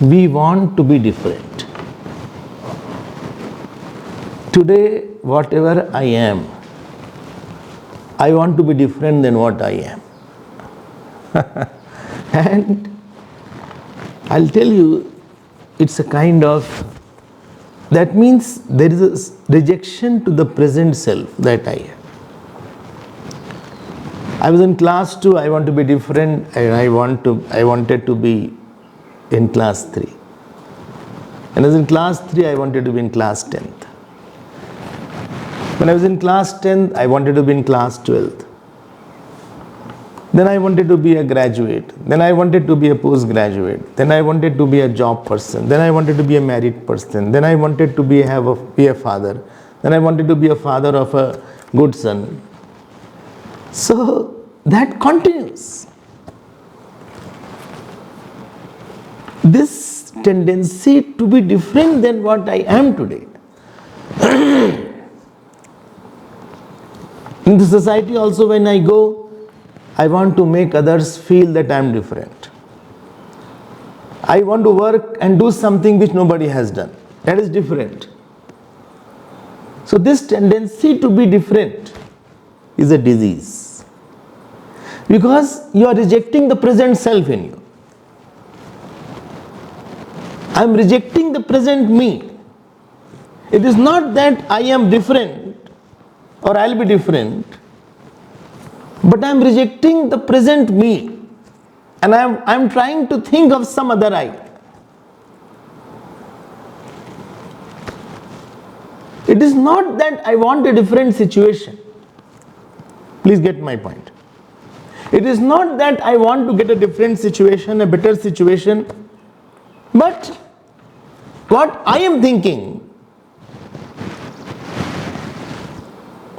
We want to be different. Today, whatever I am, I want to be different than what I am. And I'll tell you, it's a kind of, that means there is a rejection to the present self that I am. I was in class 2, I want to be different, and I wanted to be in class 3. When I was in class 3, I wanted to be in class 10th. When I was in class 10th, I wanted to be in class 12th. Then I wanted to be a graduate. Then I wanted to be a postgraduate. Then I wanted to be a job person. Then I wanted to be a married person. Then I wanted to be a father. Then I wanted to be a father of a good son. So that continues. This tendency to be different than what I am today. In the society also, when I go, I want to make others feel that I am different. I want to work and do something which nobody has done. That is different. So this tendency to be different is a disease. Because you are rejecting the present self in you. I am rejecting the present me. It is not that I am different or I will be different, but I am rejecting the present me, and I am trying to think of some other I. It is not that I want a different situation. Please get my point. It is not that I want to get a different situation, a better situation, but what I am thinking,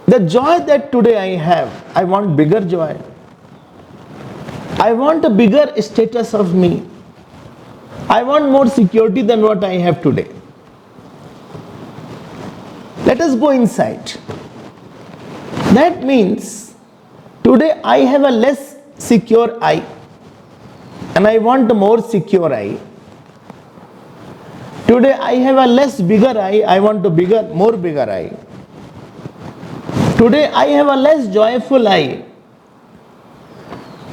the joy that today I have, I want bigger joy. I want a bigger status of me. I want more security than what I have today. Let us go inside. That means today I have a less secure I, and I want a more secure I. Today I have a less bigger I want a more bigger I. Today I have a less joyful I,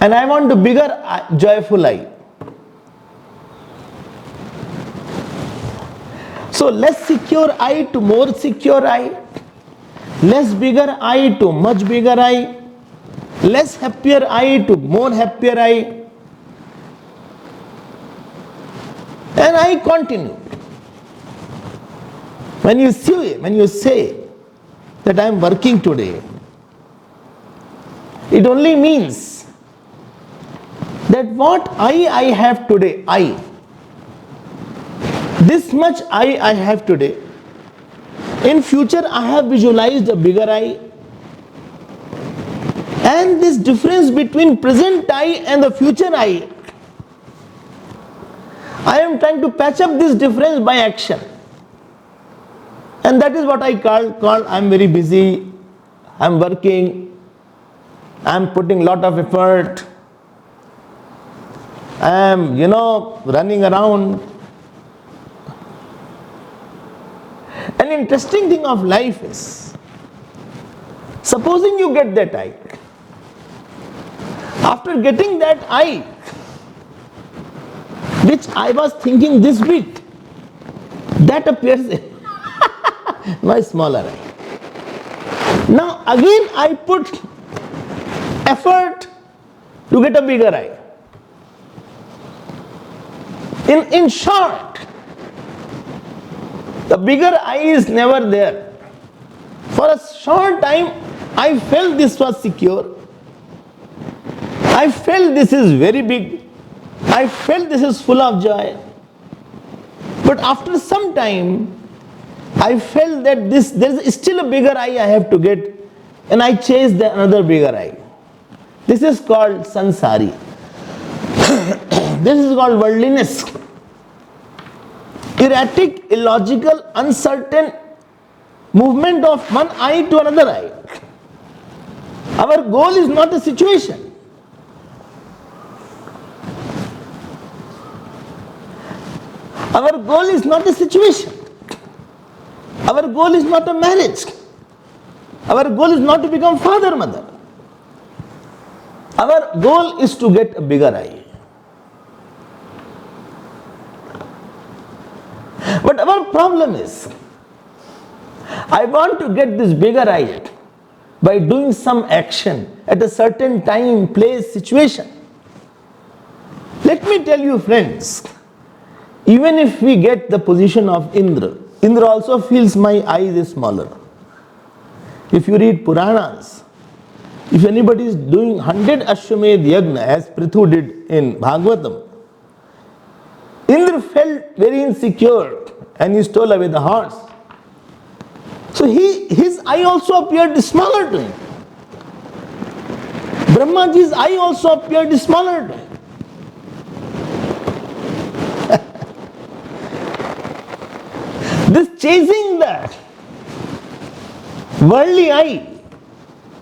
and I want a bigger joyful I. So less secure I to more secure I, less bigger I to much bigger I, less happier I to more happier I, and I continue. When you say that I am working today, it only means that what I have today, this much I have today, in future I have visualized a bigger I, and this difference between present I and the future I am trying to patch up this difference by action. And that is what I call I am very busy, I am working, I am putting lot of effort, I am, running around. An interesting thing of life is, supposing you get that I. After getting that I, which I was thinking this big, that appears in my smaller I. Now again I put effort to get a bigger I. In short, the bigger I is never there. For a short time I felt this was secure. I felt this is very big. I felt this is full of joy. But after some time, I felt that there is still a bigger I have to get, and I chased another bigger I. This is called sansari. This is called worldliness. Erratic, illogical, uncertain movement of one I to another I. Our goal is not a situation. Our goal is not a situation. Our goal is not a marriage. Our goal is not to become father, mother. Our goal is to get a bigger I. But our problem is, I want to get this bigger I by doing some action at a certain time, place, situation. Let me tell you, friends, even if we get the position of Indra, Indra also feels my eyes is smaller. If you read Puranas, if anybody is doing 100 Ashwamedh Yagna as Prithu did in Bhagavatam, Indra felt very insecure and he stole away the horse. So his eye also appeared smaller to him. Brahmaji's eye also appeared smaller to him. This chasing that worldly eye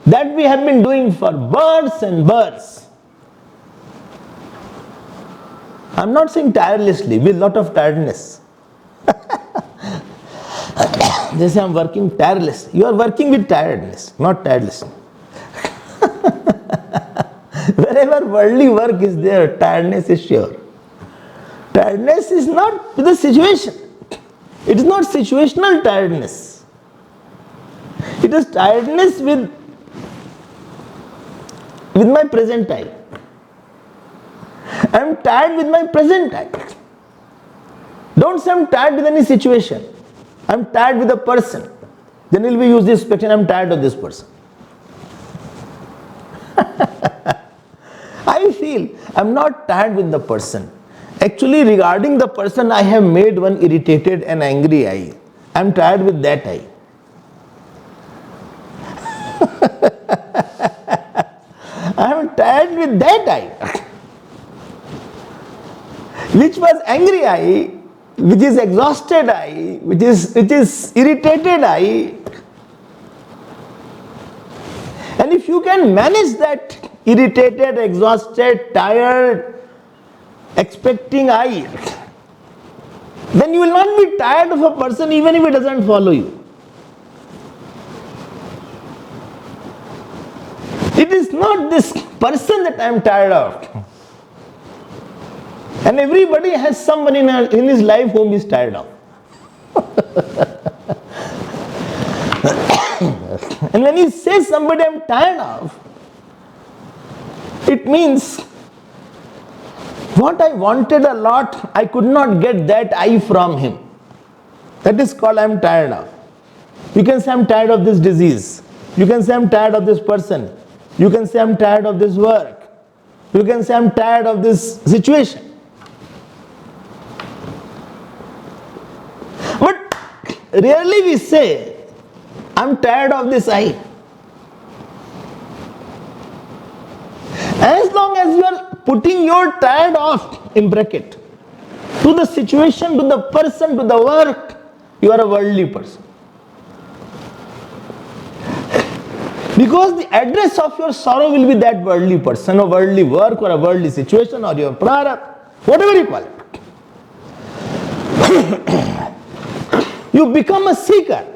that we have been doing for births and births. I'm not saying tirelessly, with a lot of tiredness. They say I'm working tirelessly. You are working with tiredness, not tirelessly. Wherever worldly work is there, tiredness is sure. Tiredness is not with the situation. It is not situational tiredness. It is tiredness with my present time. I am tired with my present time. Don't say I am tired with any situation. I am tired with a person. Then will we use this expression, I am tired of this person. I feel I am not tired with the person. Actually, regarding the person, I have made one irritated and angry eye. I am tired with that eye. I am tired with that eye. Which was angry eye, which is exhausted eye, which is irritated eye. And if you can manage that irritated, exhausted, tired, expecting eye, then you will not be tired of a person even if he doesn't follow you. It is not this person that I am tired of. And everybody has someone in his life whom he is tired of. And when he says somebody I am tired of, it means what I wanted a lot, I could not get that I from him. That is called I am tired of. You can say I am tired of this disease. You can say I am tired of this person. You can say I am tired of this work. You can say I am tired of this situation. But rarely we say I am tired of this I. As long as you are putting your tired of in bracket to the situation, to the person, to the work, you are a worldly person. Because the address of your sorrow will be that worldly person, or worldly work, or a worldly situation, or your prarabdha, whatever you call it. You become a seeker.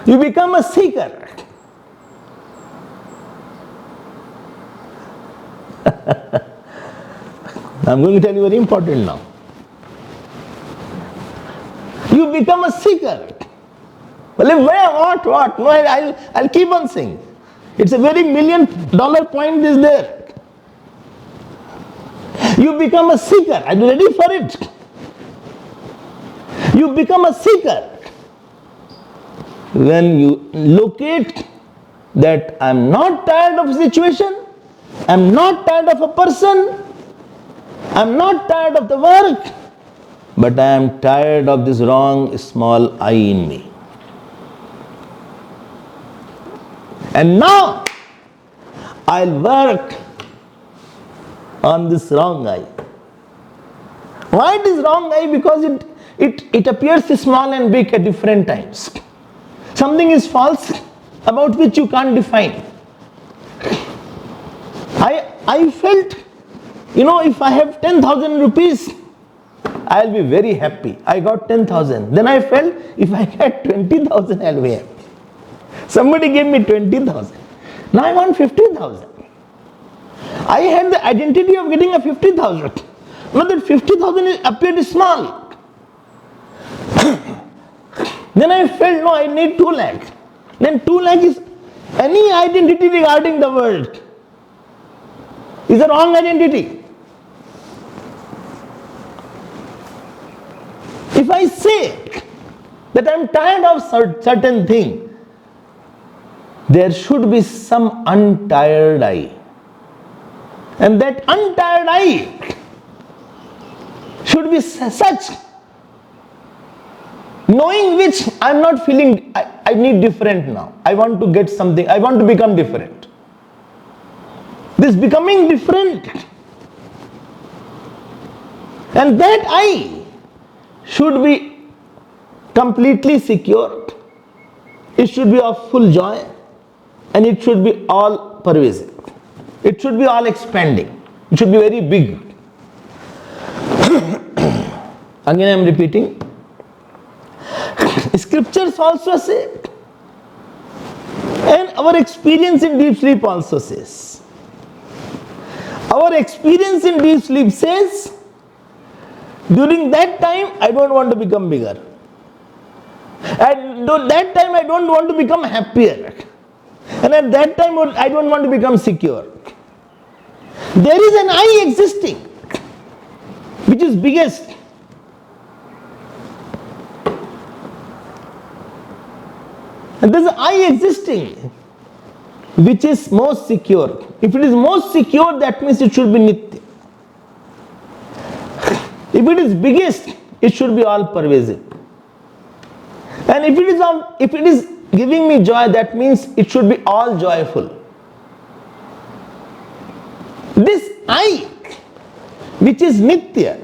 You become a seeker. I'm going to tell you very important now. You become a seeker. Well, what? No, I'll keep on saying. It's a very $1 million point is there. You become a seeker. Are you ready for it? You become a seeker when you locate that I'm not tired of a situation, I'm not tired of a person, I'm not tired of the work, but I am tired of this wrong small I in me. And now I'll work on this wrong I. Why it is wrong I? Because it appears small and big at different times. Something is false about which you can't define. I felt if I have 10,000 rupees, I'll be very happy. I got 10,000. Then I felt if I get 20,000, I'll be happy. Somebody gave me 20,000. Now I want 50,000. I had the identity of getting a 50,000. Now that 50,000 appeared small. Then I felt, no, I need 2 lakh. Then 2 lakh is any identity regarding the world. Is a wrong identity. If I say that I am tired of certain thing, there should be some untired I. And that untired I should be such, knowing which I am not feeling, I need different now. I want to get something, I want to become different. This becoming different. And that I should be completely secure. It should be of full joy. And it should be all pervasive. It should be all expanding. It should be very big. Again I am repeating. Scriptures also say, and our experience in deep sleep also says. Our experience in deep sleep says, during that time I don't want to become bigger. At that time I don't want to become happier. And at that time I don't want to become secure. There is an I existing, which is biggest. And there is an I existing, which is most secure. If it is most secure, that means it should be nitya. If it is biggest, it should be all pervasive. And if it is giving me joy, that means it should be all joyful. This I, which is nitya,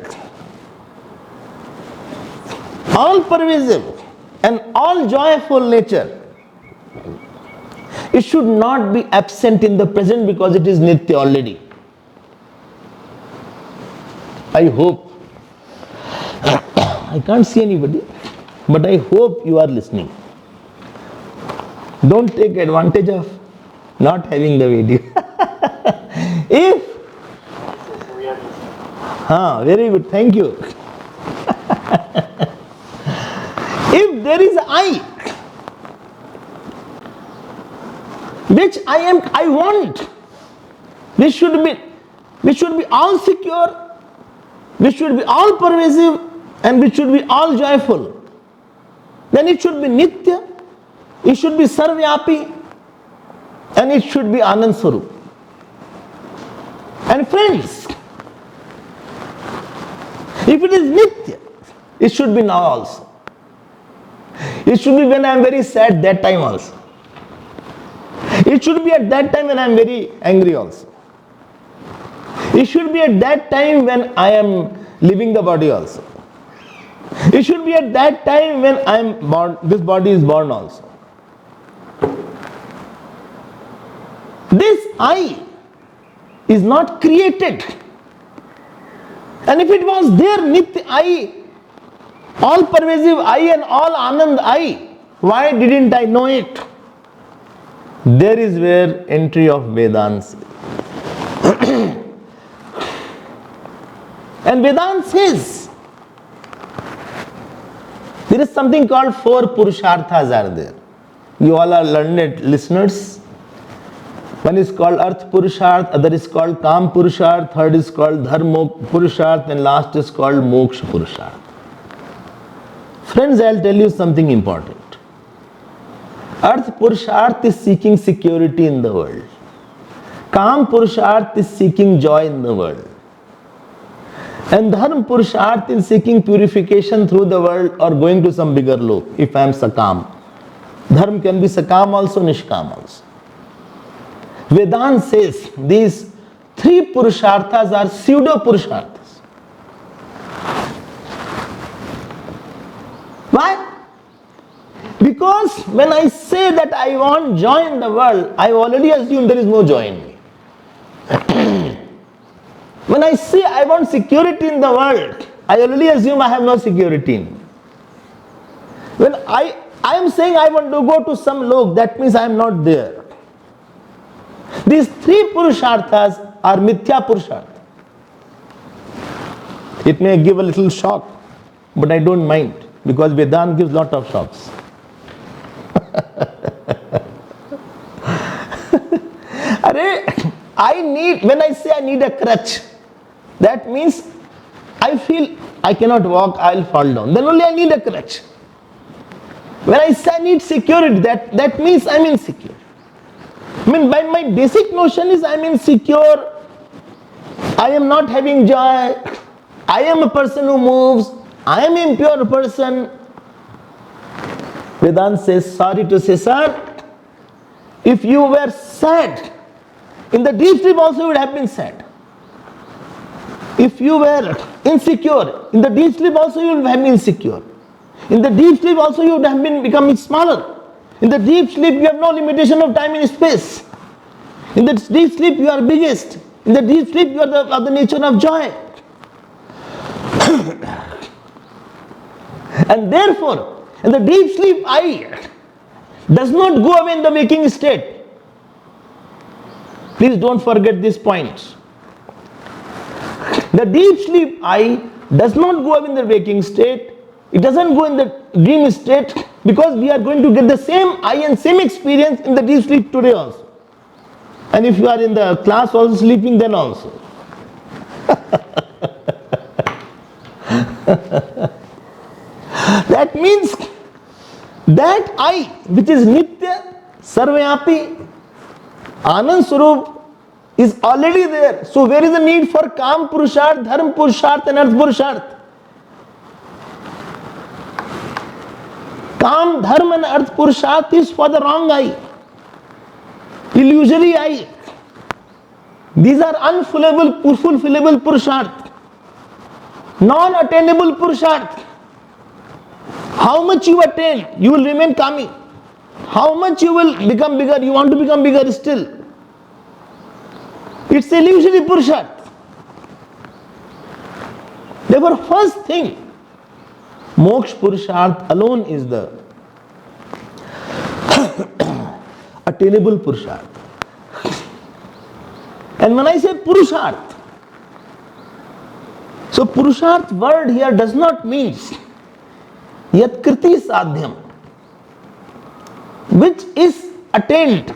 all pervasive and all joyful nature, it should not be absent in the present because it is nitya already. I hope, I can't see anybody, but I hope you are listening. Don't take advantage of not having the video. If, very good, thank you. If there is I, which I want, which should be all secure, which should be all pervasive, and which should be all joyful, then it should be nitya, it should be sarvyapi, and it should be Anand Swarup. And friends, if it is nitya, it should be now also. It should be when I am very sad, that time also. It should be at that time when I am very angry also. It should be at that time when I am leaving the body also. It should be at that time when I am born, this body is born also. This I is not created. And if it was there, Nitya I, all pervasive I and all Anand I, why didn't I know it? There is where entry of Vedanta. And Vedanta says, there is something called 4 Purusharthas are there. You all are learned listeners. One is called Arth Purusharth, other is called Kam Purusharth, third is called Dharma Purusharth, and last is called Moksha Purusharth. Friends, I will tell you something important. Arth Purusharth is seeking security in the world. Kam Purusharth is seeking joy in the world. And Dharma Purusharth is seeking purification through the world or going to some bigger lok, if I am Sakam. Dharma can be Sakam also, Nishkam also. Vedanta says these 3 Purusharthas are pseudo Purusharthas. Why? Because when I say that I want joy in the world, I already assume there is no joy in me. When I say I want security in the world, I already assume I have no security in. When I am saying I want to go to some lok, that means I am not there. These three purusharthas are mithya purushartha. It may give a little shock, but I don't mind, because Vedanta gives lot of shocks. When I say I need a crutch, that means I feel I cannot walk, I will fall down. Then only I need a crutch. When I say I need security, that means I am insecure. I mean, by my basic notion is I am insecure, I am not having joy, I am a person who moves, I am an impure person. Vedanta says, sorry to say, sir, if you were sad, in the deep sleep also you would have been sad. If you were insecure, in the deep sleep also you would have been insecure. In the deep sleep also you would have been becoming smaller. In the deep sleep you have no limitation of time and space. In the deep sleep you are biggest. In the deep sleep you are of the nature of joy. And therefore, in the deep sleep I does not go away in the waking state. Please don't forget this point. The deep sleep I does not go away in the waking state. It doesn't go in the dream state, because we are going to get the same I and same experience in the deep sleep today also. And if you are in the class also sleeping, then also. That means that I, which is Nitya, Sarvyapi, Anand Swarup, is already there. So where is the need for Kam Purusharth, Dharma Purusharth and Arth Purusharth? Kam, Dharma and Arth Purusharth is for the wrong I, illusory I. These are unfulfillable Purusharth, non-attainable Purusharth. How much you attain, you will remain kami. How much you will become bigger, you want to become bigger still. It's illusory Purusharth. Therefore, first thing, Moksha Purusharth alone is the attainable Purusharth. And when I say Purusharth, so Purusharth word here does not mean Yat Kriti Sadhyam, which is attained.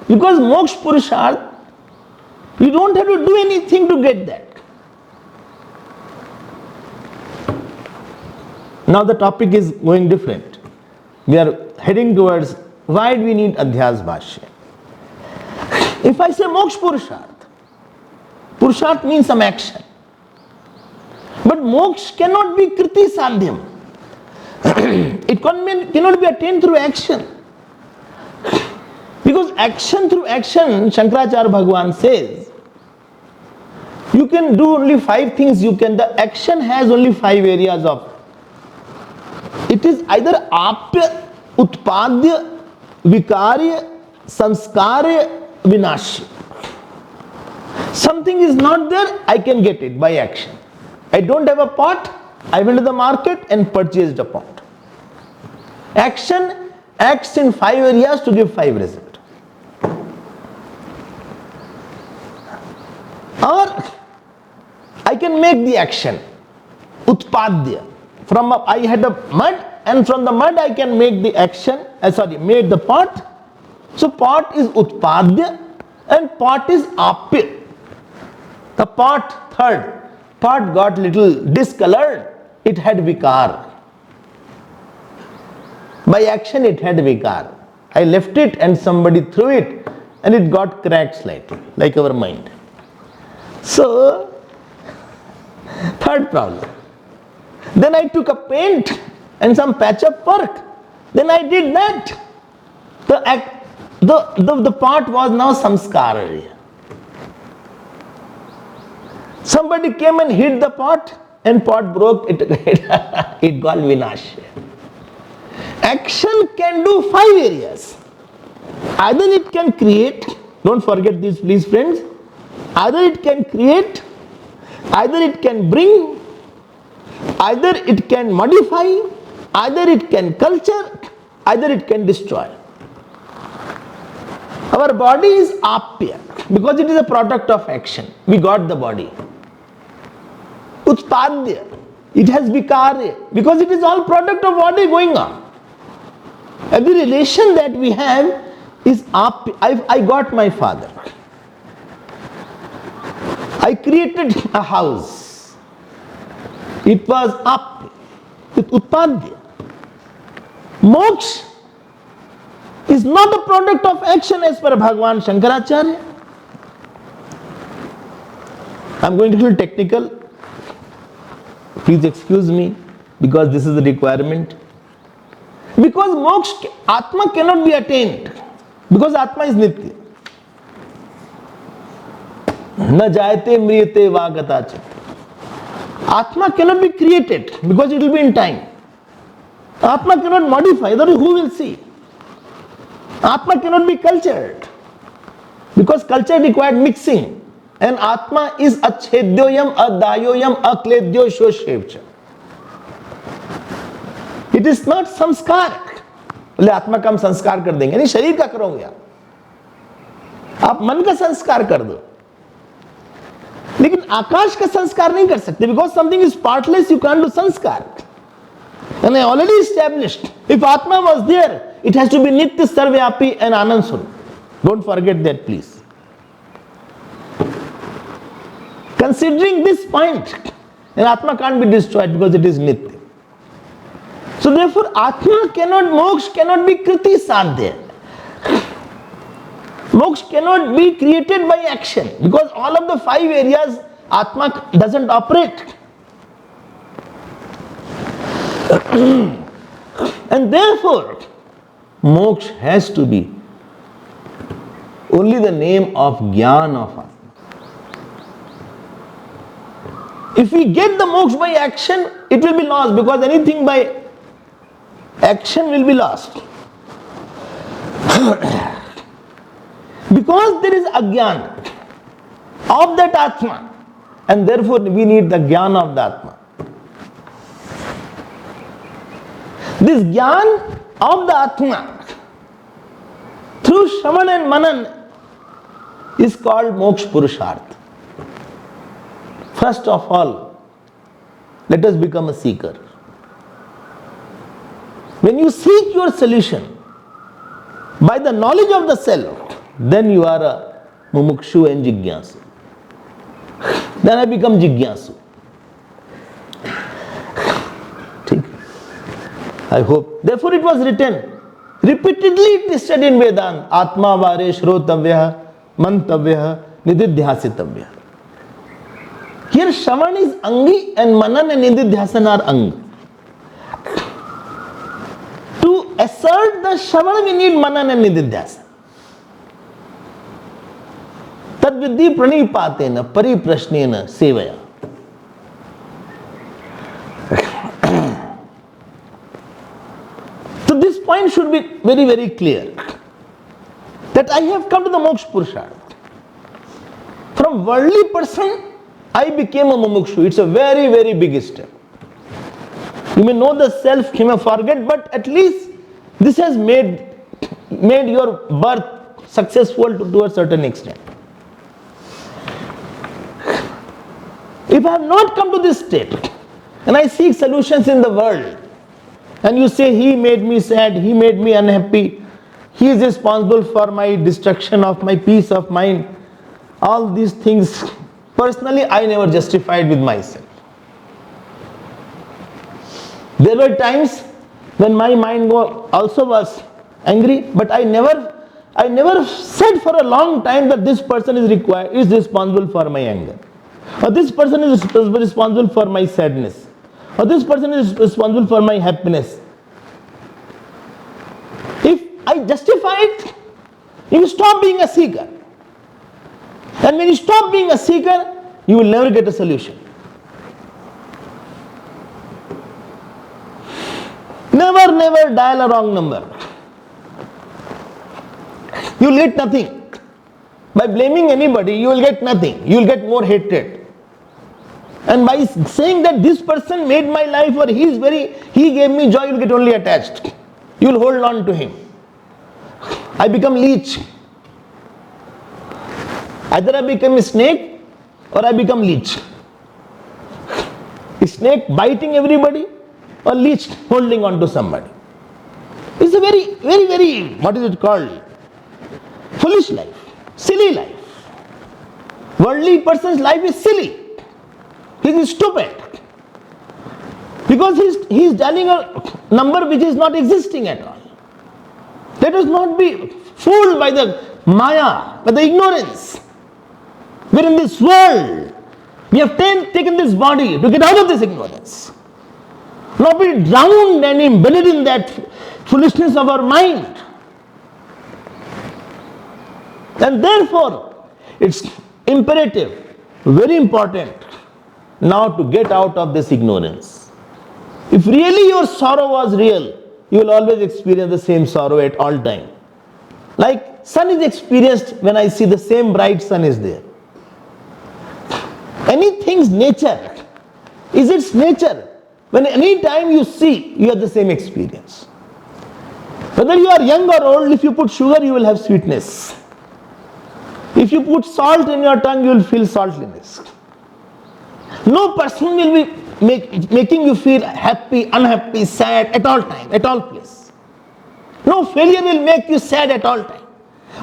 Because Moksha Purusharth, you don't have to do anything to get that. Now the topic is going different. We are heading towards why do we need Adhyasa Bhashya. If I say Moksha Purusharth, Purusharth means some action. But Moksha cannot be Kriti Sadhyam. It cannot be attained through action. Because action through action, Shankaracharya Bhagavan says, you can do only 5 things. The action has only 5 areas of. It is either apya, utpadya, vikarya, samskarya, vinashya. Something is not there, I can get it by action. I don't have a pot, I went to the market and purchased a pot. Action acts in 5 areas to give 5 results. Or I can make the action, utpadya. I had a mud, and from the mud I can make the action, made the pot. So pot is utpadya and pot is apya. The pot, third, pot got little discolored, it had vikar. By action it had vikar. I left it and somebody threw it and it got cracked slightly, like our mind. So, third problem. Then I took a paint and some patch up work. Then I did that. The pot was now samskar area. Somebody came and hit the pot and pot broke, it got vinashya. Action can do 5 areas. Either it can create, don't forget this please friends, either it can create Either it can bring, either it can modify, either it can culture, either it can destroy. Our body is apya because it is a product of action. We got the body. Utpadya, it has vikarya because it is all product of body going on. Every relation that we have is apya. I got my father. I created a house. It was apya, with utpadya. Moksha is not a product of action as per Bhagavan Shankaracharya. I am going to be a little technical. Please excuse me because this is the requirement. Because moksha, Atma cannot be attained because Atma is Nitya. Na jayate mriyate vagatacha. Atma cannot be created because it will be in time. Atma cannot modify, otherwise who will see? Atma cannot be cultured because culture required mixing, and Atma is achedyoyam, adayoyam, akledyo shoshevcha. It is not samskar. बोले आत्मा का हम संस्कार कर देंगे, नहीं शरीर का करोगे आप मन का संस्कार कर दो, लेकिन आकाश का संस्कार नहीं कर सकते because something is partless, you can't do sanskar. And I already established, if Atma was there, it has to be Nitya, Sarvyapi and Anand Swarup. Don't forget that, please. Considering this point, then Atma can't be destroyed because it is Nitya. So therefore, Atma cannot, Moksha cannot be Kriti Sadhya. Moksha cannot be created by action because all of the 5 areas Atma doesn't operate. And therefore, moksha has to be only the name of Jnana of Atma. If we get the moksha by action, it will be lost because anything by action will be lost. Because there is ajnana of that Atma, and therefore we need the Jnana of the Atma. This Jnana of the Atma through Shravan and Manan is called Moksha Purushartha. First of all, let us become a seeker. When you seek your solution by the knowledge of the self, then you are a mumukshu and jigyasu. Then I become jigyasu. I hope. Therefore it was written, repeatedly it is said in Vedanta, Atma vare shrotavya, mantavya, nididhyasitavya. Here Shravan is Angi and Manan and Nididhyasan are Ang. To assert the Shravan we need Manan and Nididhyasan. Tad vidhi pranipatena pariprashnena sevaya. So this point should be very, very clear. That I have come to the Moksha Purushartha. From worldly person, I became a mumukshu. It's a very, very big step. You may know the self, you may forget, but at least this has made your birth successful to a certain extent. If I have not come to this state, and I seek solutions in the world, and you say, he made me sad, he made me unhappy, he is responsible for my destruction of my peace of mind, all these things, personally, I never justified with myself. There were times when my mind also was angry, but I never said for a long time that this person is responsible for my anger, or this person is responsible for my sadness, or this person is responsible for my happiness. If I justify it, you stop being a seeker. And when you stop being a seeker, you will never get a solution. Never, never dial a wrong number. You will get nothing. By blaming anybody, you will get nothing. You will get more hatred. And by saying that this person made my life or he gave me joy, you'll get only attached. You'll hold on to him. I become leech. Either I become a snake or I become leech. A snake biting everybody or leech holding on to somebody. It's a very, what is it called? Foolish life, silly life. Worldly person's life is silly. He is stupid. Because he is telling a number which is not existing at all. Let us not be fooled by the maya, by the ignorance. We're in this world. We have taken this body to get out of this ignorance. Not be drowned and embedded in that foolishness of our mind. And therefore, it's imperative, very important, now to get out of this ignorance. If really your sorrow was real, you will always experience the same sorrow at all time. Like sun is experienced when I see the same bright sun is there. Anything's nature is its nature. When any time you see, you have the same experience. Whether you are young or old, if you put sugar, you will have sweetness. If you put salt in your tongue, you will feel saltiness. No person will be making you feel happy, unhappy, sad at all time, at all place. No failure will make you sad at all time.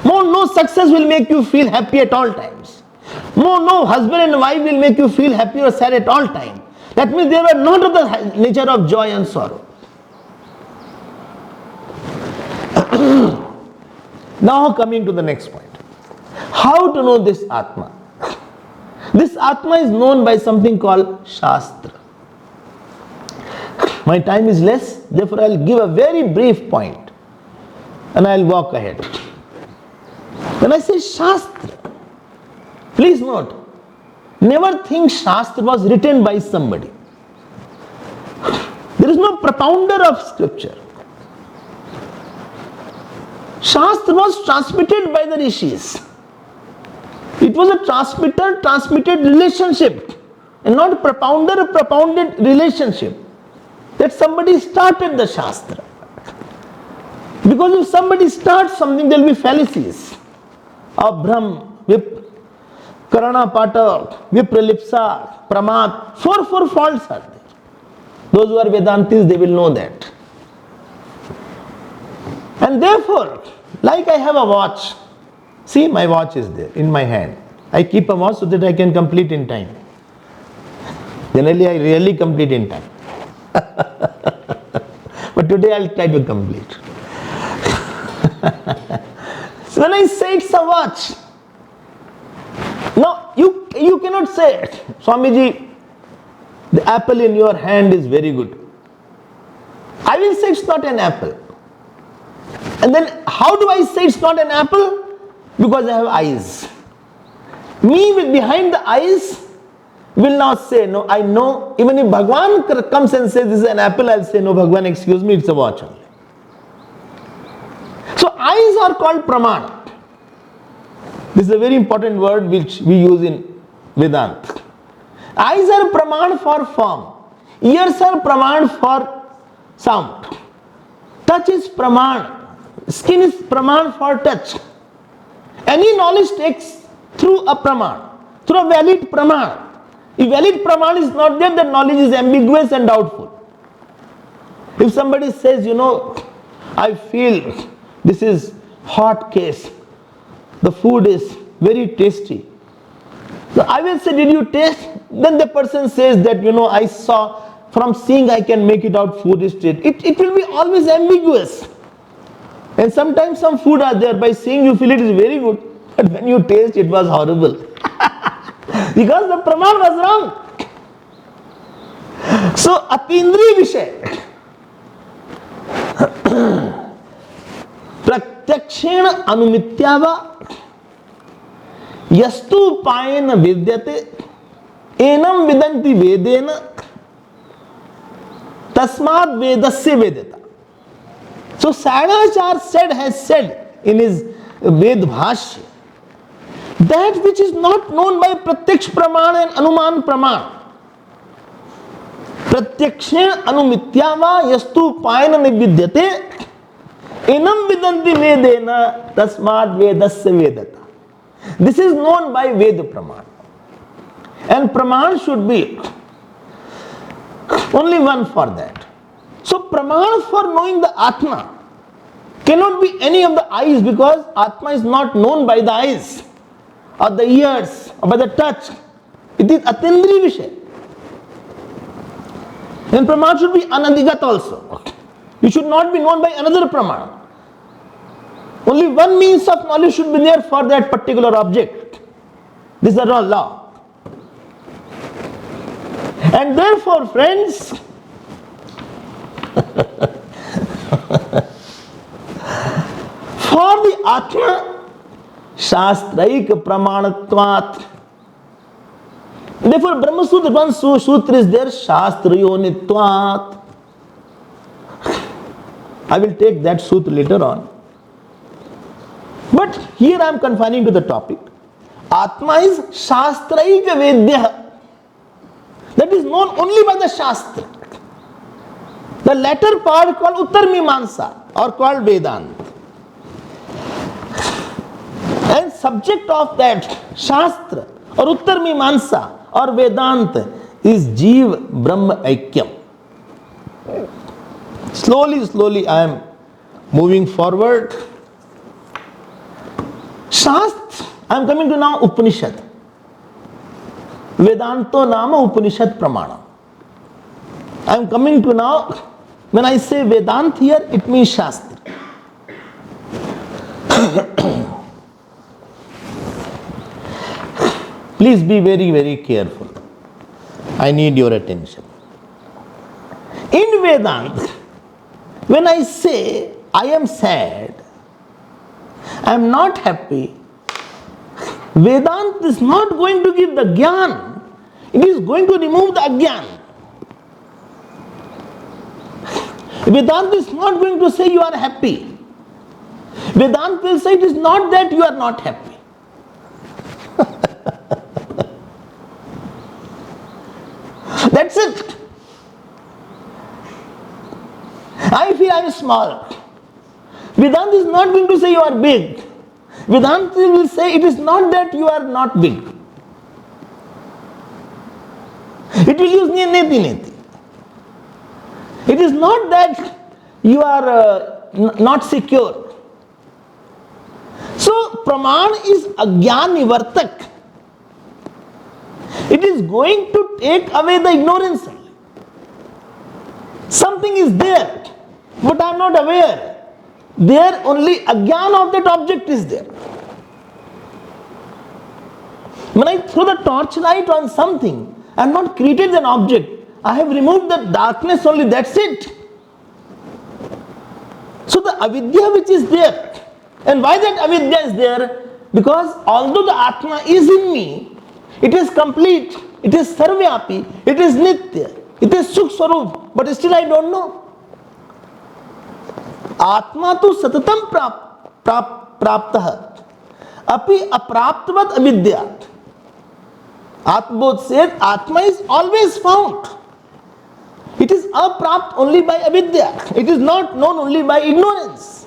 No success will make you feel happy at all times. No husband and wife will make you feel happy or sad at all time. That means they were not of the nature of joy and sorrow. Now coming to the next point. How to know this Atma? This Atma is known by something called Shastra. My time is less, therefore I will give a very brief point and I will walk ahead. When I say Shastra, please note, never think Shastra was written by somebody. There is no propounder of scripture. Shastra was transmitted by the rishis. It was a transmitted relationship and not propounded relationship. That somebody started the Shastra. Because if somebody starts something, there will be fallacies. Abhram, Vip, Karana Pata, Vipralipsa, Pramad, four faults are there. Those who are Vedantis, they will know that. And therefore, like I have a watch, see, my watch is there in my hand. I keep a watch so that I can complete in time. Generally, I rarely complete in time. But today I'll try to complete. So when I say it's a watch, no, you cannot say, Swamiji, the apple in your hand is very good. I will say it's not an apple. And then how do I say it's not an apple? Because I have eyes. Me with behind the eyes will not say, no, I know. Even if Bhagwan comes and says this is an apple, I'll say, no, Bhagwan, excuse me, it's a watch only. So eyes are called Praman. This is a very important word which we use in Vedanta. Eyes are Praman for form. Ears are Praman for sound. Touch is Praman. Skin is Praman for touch. Any knowledge takes through a Praman, through a valid Praman. If valid Praman is not there, that knowledge is ambiguous and doubtful. If somebody says, I feel this is hot case, the food is very tasty. So I will say, did you taste? Then the person says that, I saw, from seeing I can make it out food is tasty. It will be always ambiguous. And sometimes some food are there, by seeing you feel it is very good, but when you taste it was horrible. Because the Praman was wrong. So, Atindriya Vishay. Pratyakshena anumityava yastu payena vidyate enam vidanti vedena tasmad vedasya vedata. So Sadhacharya has said in his Ved Bhashya, that which is not known by Pratyaksh Praman and Anuman Praman, प्रत्यक्षेण अनुमित्या वा यस्तु पायन निविद्यते enum विदन्ति वेदेन तस्माद् वेदस्य वेदता. This is known by Veda Praman. And Praman should be only one for that. So Praman for knowing the Atma cannot be any of the eyes, because Atma is not known by the eyes or the ears or by the touch. It is Atindriya Vishay. Then Praman should be Anadigat also. You should not be known by another Praman. Only one means of knowledge should be there for that particular object. This is the law. And therefore, friends, for the Atma, Shastraik Pramanatvat. Therefore, Brahmasutra, one sutra is there, Shastrayonitvat. I will take that sutra later on. But here I am confining to the topic. Atma is Shastraika Vedya. That is known only by the Shastra. The latter part called Uttar Mimamsa or called Vedanta. And subject of that Shastra or Uttar Mimamsa or Vedanta is Jeev Brahma Aikyam. Slowly I am moving forward. Shastra, I am coming to now Upanishad. Vedanto Nama Upanishad Pramana. I am coming to now, when I say Vedanta here, it means Shastra. Please be very, very careful. I need your attention. In Vedanta, when I say I am sad, I am not happy, Vedanta is not going to give the Gyan. It is going to remove the Agyan. Vedanta is not going to say you are happy. Vedanta will say it is not that you are not happy. That's it. I feel I am small. Vedanta is not going to say you are big. Vedanta will say it is not that you are not big. It will use neti neti. It is not that you are not secure. So, Praman is Agyan Nivartak. It is going to take away the ignorance. Something is there, but I am not aware. There only Agyan of that object is there. When I throw the torchlight on something, I have not created an object. I have removed the darkness only, that's it. So the avidya which is there, and why that avidya is there? Because although the Atma is in me, it is complete, it is sarvyapi, it is nitya, it is sukh swarup, but still I don't know. Atma tu satatam praptah, api apraptavat avidyat. Atmabodh says Atma is always found. It is aprapt only by avidya. It is not known only by ignorance.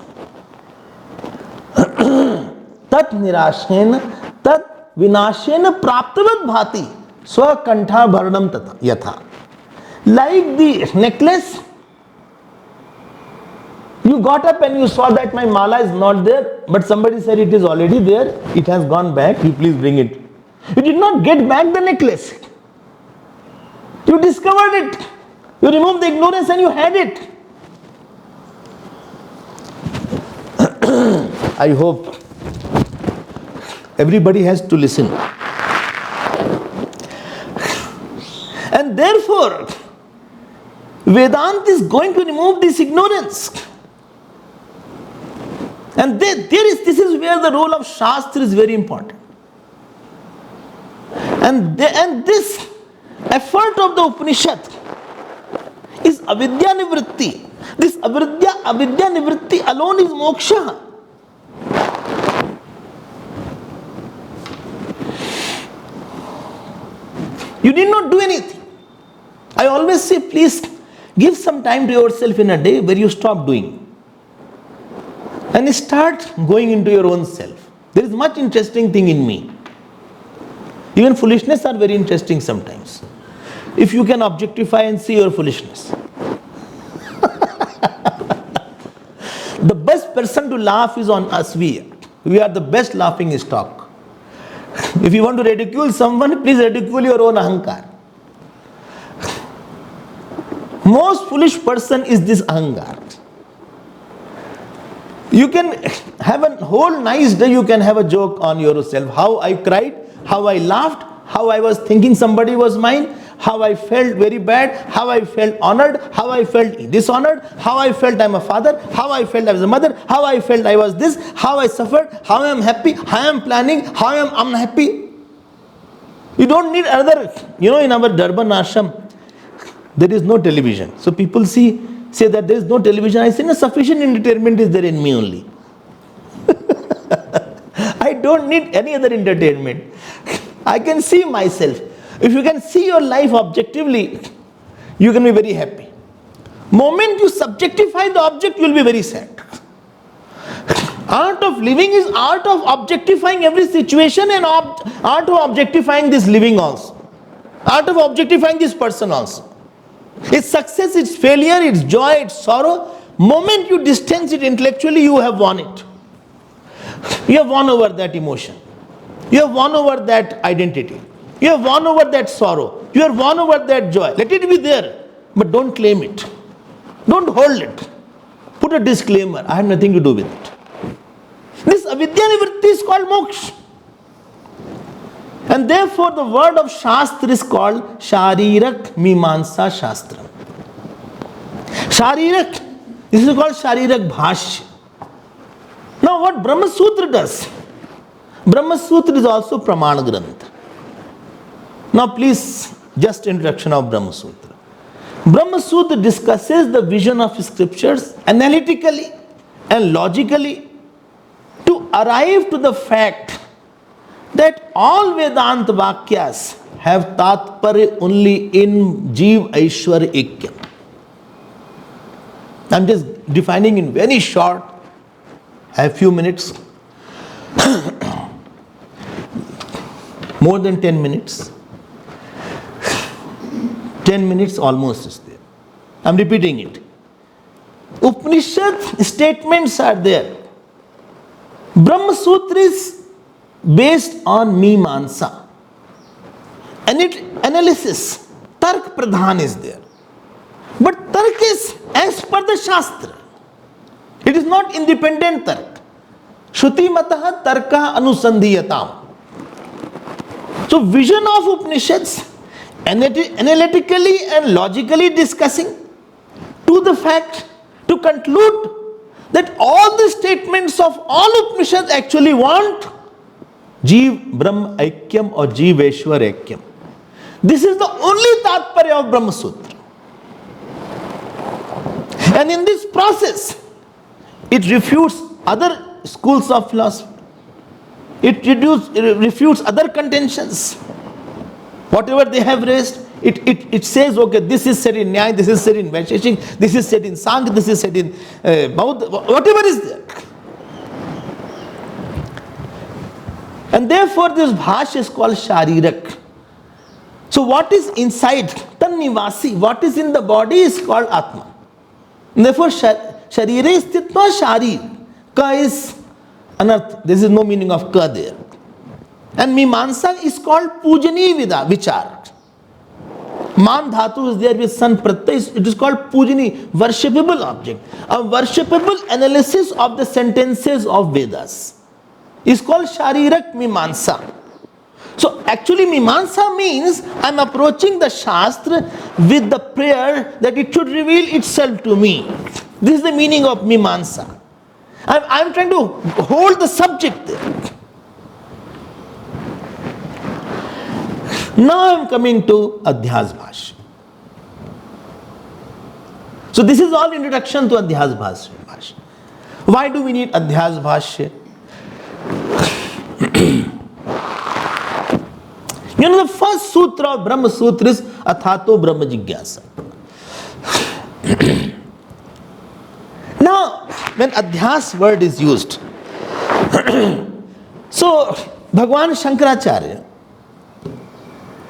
Tat nirashena, tat vinashena praptavat bhati, swakantha bharanam yatha. Like the necklace, you got up and you saw that my mala is not there, but somebody said it is already there, it has gone back, you please bring it. You did not get back the necklace. You discovered it. You removed the ignorance and you had it. I hope everybody has to listen. And therefore, Vedanta is going to remove this ignorance. And this is where the role of Shastra is very important. And this effort of the Upanishad is avidya nivritti. This avidya nivritti alone is moksha. You did not do anything. I always just say, please give some time to yourself in a day where you stop doing and start going into your own self. There is much interesting thing in me. Even foolishness are very interesting sometimes. If you can objectify and see your foolishness. The best person to laugh is on us. We are the best laughing stock. If you want to ridicule someone, please ridicule your own ahankar. Most foolish person is this ahankar. You can have a whole nice day, you can have a joke on yourself. How I cried, how I laughed, how I was thinking somebody was mine, how I felt very bad, how I felt honored, how I felt dishonored, how I felt I'm a father, how I felt I was a mother, how I felt I was this, how I suffered, how I am happy, how I am planning, how I am unhappy. You don't need another, in our Durban ashram, there is no television. So people say that there is no television. I say, no, sufficient entertainment is there in me only. I don't need any other entertainment. I can see myself. If you can see your life objectively, you can be very happy. Moment you subjectify the object, you will be very sad. Art of living is art of objectifying every situation and art of objectifying this living also. Art of objectifying this person also. Its success, its failure, its joy, its sorrow. Moment you distance it intellectually, you have won it. You have won over that emotion. You have won over that identity. You have won over that sorrow. You have won over that joy. Let it be there, but don't claim it. Don't hold it. Put a disclaimer. I have nothing to do with it. This avidya nivritti is called moksha. And therefore the word of Shastra is called Sharirak Mimansa Shastra. Sharirak, this is called Sharirak Bhashya. Now what Brahmasutra does? Brahmasutra is also Pramana Grantha. Now please, just introduction of Brahmasutra. Brahmasutra discusses the vision of scriptures analytically and logically to arrive to the fact that all Vedanta Vakyas have Tatparya only in Jeev Aishwarya Aikyam. I am just defining in very short. I have few minutes. More than 10 minutes. 10 minutes almost is there. I am repeating it. Upanishad statements are there. Brahmasutra is based on Mimansa. And analysis, Tark Pradhan is there. But Tark is as per the Shastra. It is not independent Tark. Shruti Mataha Tarka Anusandhiyatam. So vision of Upanishads, analytically and logically discussing to the fact, to conclude that all the statements of all Upanishads actually want Jeev Brahm Aikyam or Jeev Aishwar Aikyam. This is the only Tatparya of Brahmasutra. And in this process, it refutes other schools of philosophy. It refutes other contentions. Whatever they have raised, it says, okay, this is said in Nyaya, this is said in Vaisheshik, this is said in Sankhya, this is said in Bauddha, whatever is there. And therefore this Bhashya is called Sharirak. So what is inside, Tannivasi, what is in the body is called Atma. And therefore Sharire Stitma Shari, Ka is anarth, there is no meaning of Ka there. And Mimansa is called Pujani Vida, Vichar. Man Dhatu is there with San Pratyay, it is called Pujani, worshipable object. A worshipable analysis of the sentences of Vedas is called Sharirak Mimansa. So actually Mimansa means I am approaching the Shastra with the prayer that it should reveal itself to me. This is the meaning of Mimansa. I am trying to hold the subject there. Now I am coming to Adhyasa Bhashya. So this is all introduction to Adhyasa Bhashya. Why do we need Adhyasa Bhashya? The first sutra of Brahmasutra is Athato Brahma Jigyasa. Now, when adhyas word is used, so Bhagwan Shankaracharya,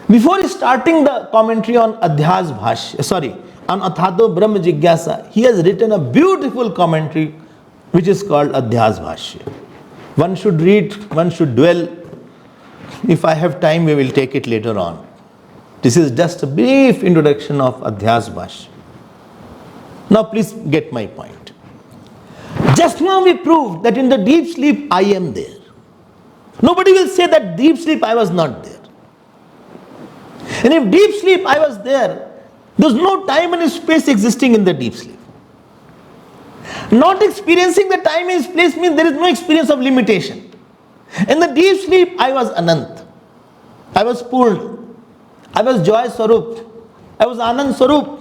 before starting the commentary on Adhyasa Bhashya, on Athato Brahma Jigyasa, he has written a beautiful commentary which is called Adhyasa Bhashya. One should read, one should dwell. If I have time, we will take it later on. This is just a brief introduction of Adhyasa Bhashya. Now please get my point. Just now we proved that in the deep sleep I am there. Nobody will say that deep sleep I was not there. And if deep sleep I was there, there's no time and space existing in the deep sleep. Not experiencing the time and space means there is no experience of limitation. In the deep sleep I was Anant. I was Purna. I was Joy Swarup. I was Anand Swarup.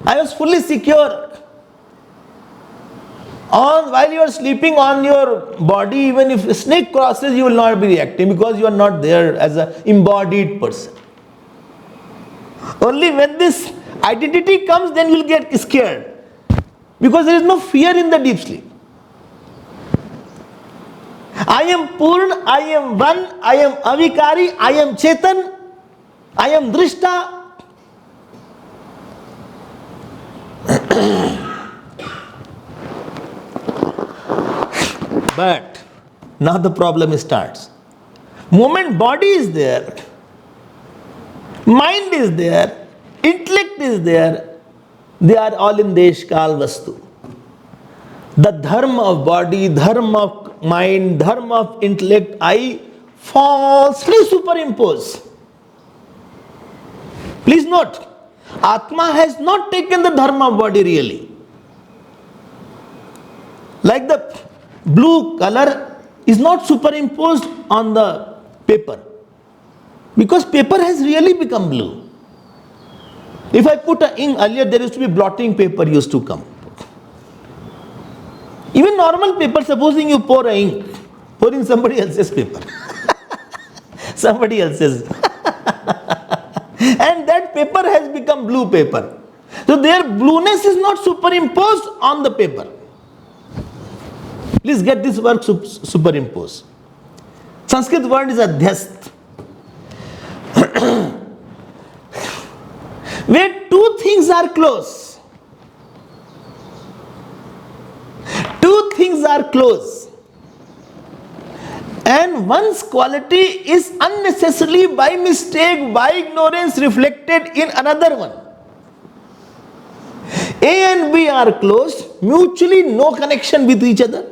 I was fully secure. While you are sleeping on your body, even if a snake crosses, you will not be reacting because you are not there as an embodied person. Only when this identity comes, then you will get scared. Because there is no fear in the deep sleep. I am Purna, I am Van, I am Avikari, I am Chetan, I am Drishta. But now the problem starts. Moment body is there, mind is there, intellect is there, they are all in Desh Kal Vastu. The dharma of body, dharma of mind, dharma of intellect, I falsely superimpose. Please note, Atma has not taken the dharma of body really. Like the blue color is not superimposed on the paper. Because paper has really become blue. If I put an ink, earlier there used to be blotting paper used to come. Even normal paper, supposing you pour a ink, pour in somebody else's paper. Somebody else's. And that paper has become blue paper. So their blueness is not superimposed on the paper. Please get this word superimposed. Sanskrit word is adhyast. Where two things are close. Two things are close. And one's quality is unnecessarily by mistake, by ignorance reflected in another one. A and B are close, mutually no connection with each other.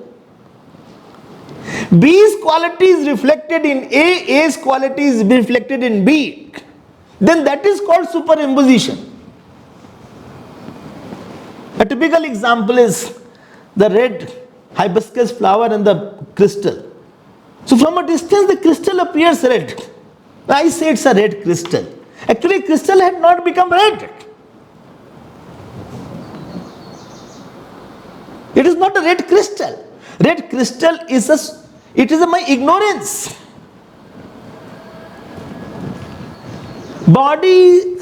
B's quality is reflected in A, A's quality is reflected in B. Then that is called superimposition. A typical example is the red hibiscus flower and the crystal. So from a distance the crystal appears red. I say it's a red crystal. Actually crystal had not become red. It is not a red crystal. Red crystal is my ignorance. Body,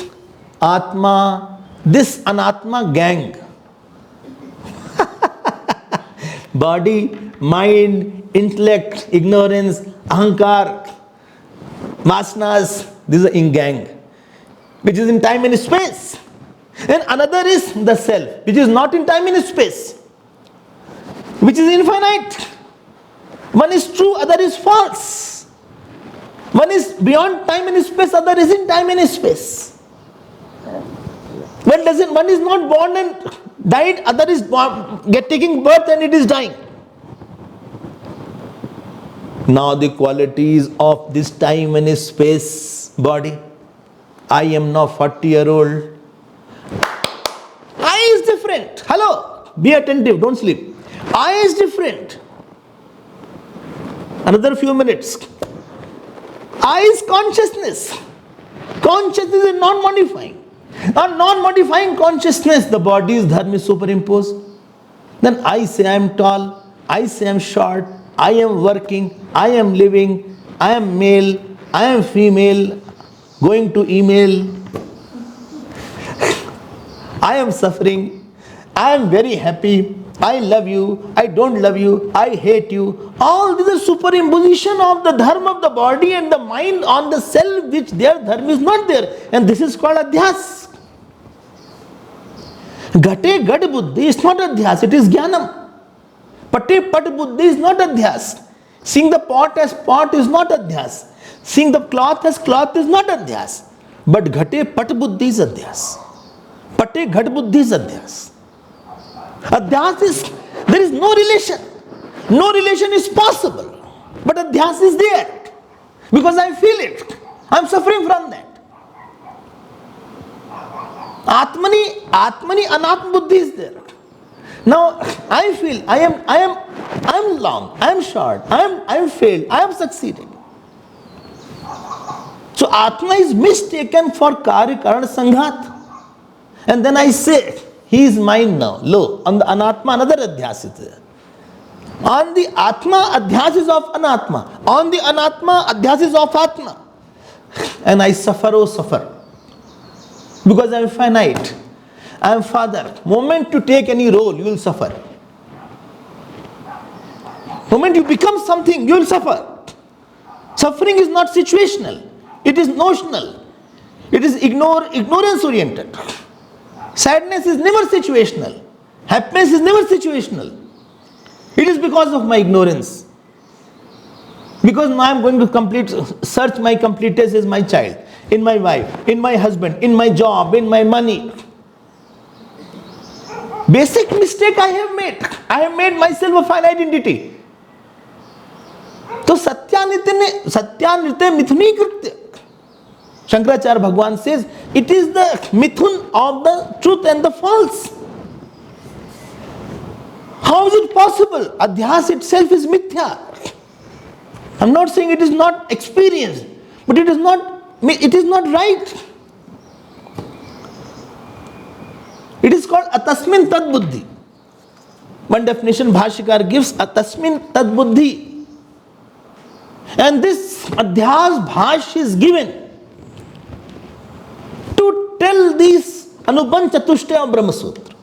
Atma, this Anatma gang. Body, mind, intellect, ignorance, ahankar, vasanas, this is a in gang, which is in time and space. And another is the self, which is not in time and space, which is infinite. One is true, other is false. One is beyond time and space, other is in time and space. One is not born and died, other is taking birth and it is dying. Now the qualities of this time and space body. I am now 40-year-old. I is different. Hello, be attentive, don't sleep. I is different. Another few minutes. I is consciousness. Consciousness is non-modifying. On non-modifying consciousness, the body's dharma is superimposed. Then I say I am tall, I say I am short, I am working, I am living, I am male, I am female, going to email. I am suffering, I am very happy, I love you, I don't love you, I hate you. All this is superimposition of the dharma of the body and the mind on the self, which their dharma is not there. And this is called adhyas. Gate gad buddhi is not adhyas, it is jnanam. Pate pat buddhi is not adhyas. Seeing the pot as pot is not adhyas. Seeing the cloth as cloth is not adhyas. But ghate pat buddhi is adhyas. Pate ghat buddhi is adhyas. Adhyas is, there is no relation. No relation is possible. But adhyas is there. Because I feel it. I am suffering from that. Atmani anatma buddhi is there. Now I feel I am long, I am short, I am failed, I am succeeded. So Atma is mistaken for Karya Karana Sanghat. And then I say, he is mine now. Lo, on the Anatma another adhyas is there. On the Atma, adhyas is of Anatma. On the Anatma, adhyas is of Atma. And I suffer, oh suffer. Because I am finite. I am father. Moment to take any role, you will suffer. Moment you become something, you will suffer. Suffering is not situational. It is notional. It is ignorance oriented. Sadness is never situational. Happiness is never situational. It is because of my ignorance. Because now I am going to search my completeness as my child, in my wife, in my husband, in my job, in my money. Basic mistake I have made. I have made myself a finite entity. So Satyanrite Mithuni Kritya. Shankaracharya Bhagwan says, it is the mithun of the truth and the false. How is it possible? Adhyas itself is mithya. I am not saying it is not experienced, but it is not right. It is called atasmin tad buddhi. One definition Bhashyakar gives, atasmin tad buddhi. And this Adhyasa Bhashya is given to tell these Anuban Chatushta of Brahmasutra.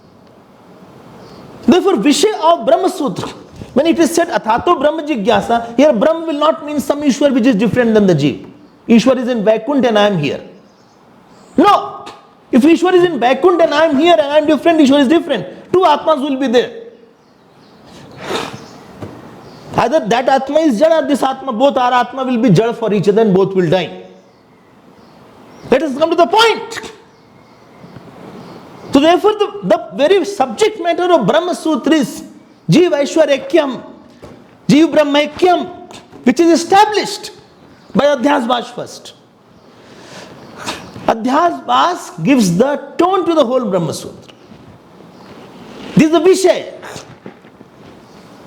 Therefore, Vishay of Brahmasutra, when it is said Athato Brahma Jigyasa, here Brahma will not mean some Ishwar which is different than the Jeev. Ishwar is in Vaikuntha and I am here. No! If Ishwar is in Vaikuntha and I am here and I am different, Ishwar is different. Two Atmas will be there. Either that Atma is Jada or this Atma, both our Atma will be Jada for each other and both will die. Let us come to the point. So therefore the very subject matter of Brahmasutra is Jeev Aishwaryakyam, Jeev Brahmakyam, which is established by Adhyasa Bhashya first. Adhyasa Bhashya gives the tone to the whole Brahmasutra. This is the Vishay.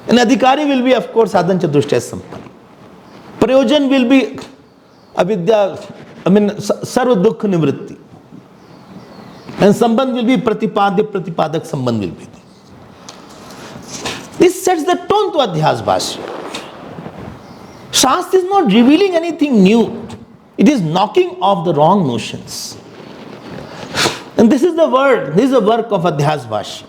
And Adhikari will be, of course, Sadhan Chatushtaya Sampanna. Prayojan will be Avidya, Sarva Dukha Nivritti. And Sambandh will be Pratipadya, Pratipadak Sambandh will be there. This sets the tone to Adhyasa Bhashya. Shastra is not revealing anything new. It is knocking off the wrong notions. And this is the word, this is the work of Adhyasa Bhashya.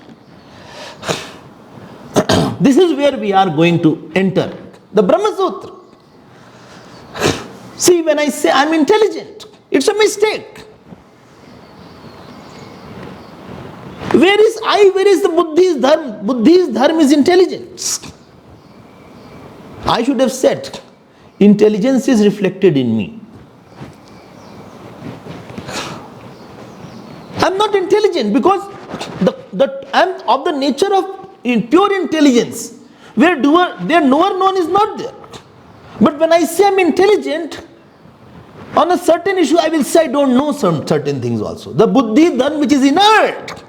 This is where we are going to enter the Brahmasutra. See, when I say I am intelligent, it's a mistake. Where is I? Where is the Buddhi's dharma? Buddhi's dharma is intelligence. I should have said, intelligence is reflected in me. I am not intelligent because I am of the nature of pure intelligence, where knower known is not there. But when I say I am intelligent, on a certain issue I will say I don't know some certain things also. The buddhi dhan which is inert,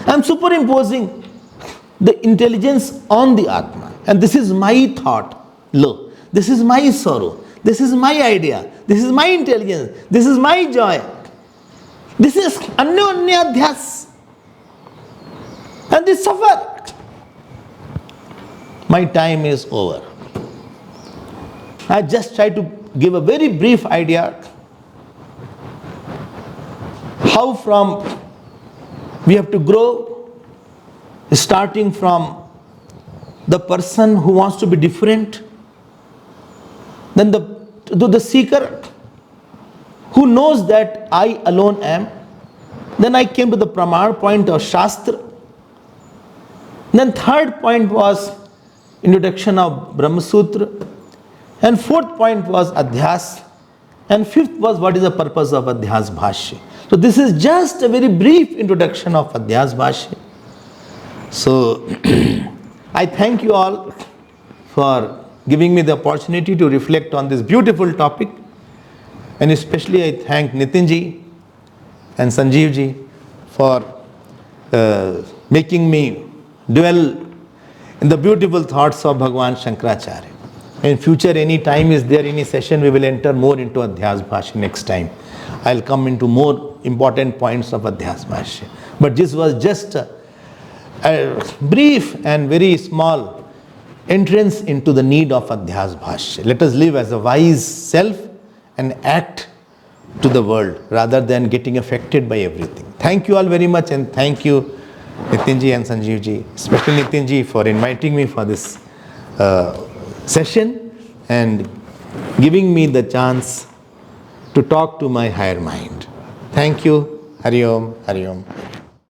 I am superimposing the intelligence on the Atma. And this is my thought. Lo, this is my sorrow. This is my idea. This is my intelligence. This is my joy. This is Anya Adhyas. And they suffer. My time is over. I just try to give a very brief idea how from We have to grow, starting from the person who wants to be different, then the seeker who knows that I alone am. Then I came to the Pramar point of Shastra. Then third point was introduction of Brahmasutra. And fourth point was Adhyasa. And fifth was what is the purpose of Adhyasa Bhashya. So this is just a very brief introduction of Adhyasa Bhashya. So I thank you all for giving me the opportunity to reflect on this beautiful topic. And especially I thank Nitinji and Sanjeevji for making me dwell in the beautiful thoughts of Bhagwan Shankaracharya. In future, any time is there, any session, we will enter more into Adhyasa Bhashya next time. I'll come into more important points of Adhyasa Bhashya. But this was just a brief and very small entrance into the need of Adhyasa Bhashya. Let us live as a wise self and act to the world rather than getting affected by everything. Thank you all very much, and thank you Nitinji and Sanjeevji, especially Nitinji, for inviting me for this session and giving me the chance to talk to my higher mind. Thank you. Hari Om, Hari Om.